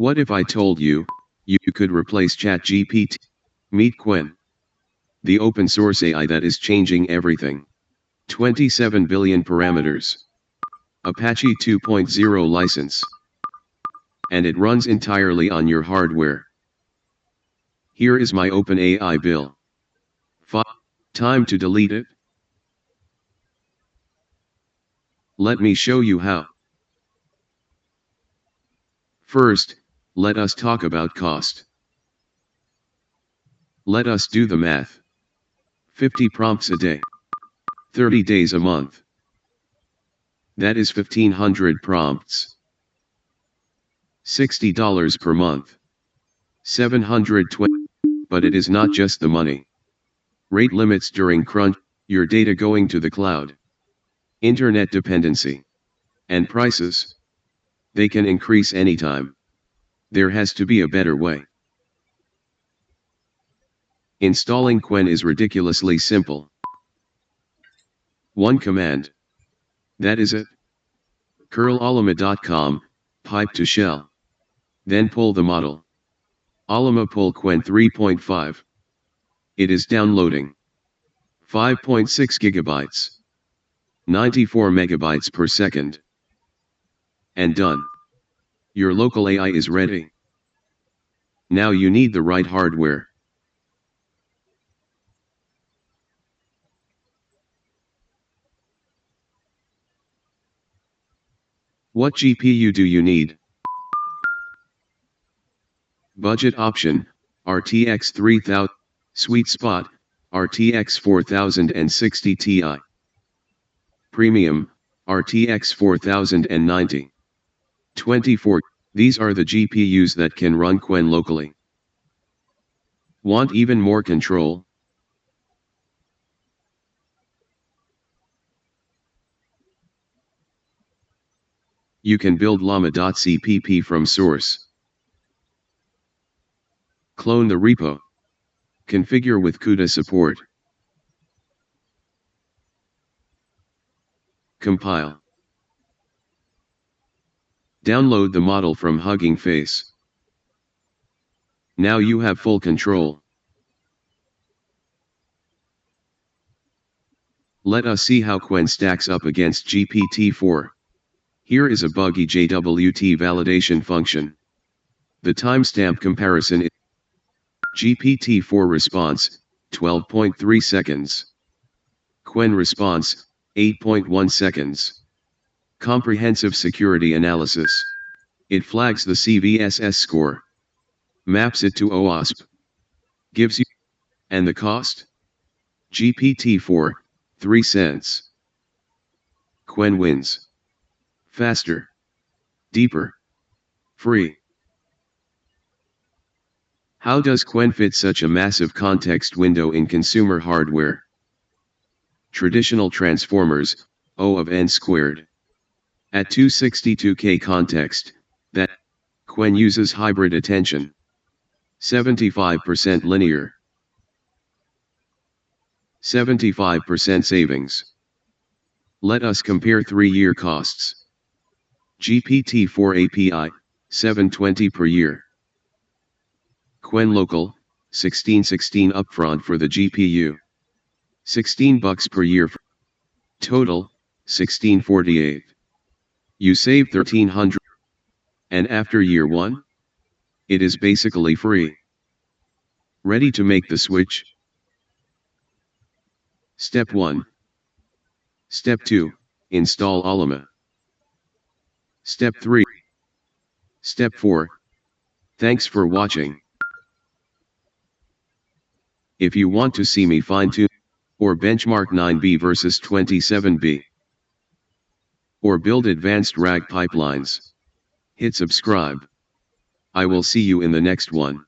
What if I told you, you could replace ChatGPT? Meet Qwen, the open source AI that is changing everything. 27 billion parameters. Apache 2.0 license. And it runs entirely on your hardware. Here is my OpenAI bill. Time to delete it? Let me show you how. First, let us talk about cost. Let us do the math. 50 prompts a day. 30 days a month. That is 1,500 prompts. $60 per month. 720. But it is not just the money. Rate limits during crunch, your data going to the cloud. Internet dependency. And prices. They can increase anytime. There has to be a better way. Installing Qwen is ridiculously simple. One command. That is it. Curl Ollama.com, pipe to shell. Then pull the model. Ollama pull Qwen 3.5. It is downloading. 5.6 gigabytes. 94 megabytes per second. And done. Your local AI is ready. Now you need the right hardware. What GPU do you need? Budget option, RTX 3000, sweet spot, RTX 4060 Ti. Premium, RTX 4090. 24, these are the GPUs that can run Qwen locally. Want even more control? You can build llama.cpp from source. Clone the repo. Configure with CUDA support. Compile. Download the model from Hugging Face. Now you have full control. Let us see how Qwen stacks up against GPT-4. Here is a buggy JWT validation function. The timestamp comparison is GPT-4 response, 12.3 seconds. Qwen response, 8.1 seconds. Comprehensive security analysis. It flags the CVSS score. Maps it to OWASP. Gives you. And the cost? GPT-4, 3 cents. Qwen wins. Faster. Deeper. Free. How does Qwen fit such a massive context window in consumer hardware? Traditional transformers, O of n squared. At 262K context, that Qwen uses hybrid attention. 75% linear. 75% savings. Let us compare 3-year costs. GPT-4 API, $720 per year. Qwen local, $16.16 upfront for the GPU. $16 per year. Total, $1648. You save $1,300. And after year 1? It is basically free. Ready to make the switch? Step 1. Step 2, install Ollama. Step 3. Step 4. Thanks for watching. If you want to see me fine-tune, or benchmark 9B versus 27B, or build advanced RAG pipelines, hit subscribe. I will see you in the next one.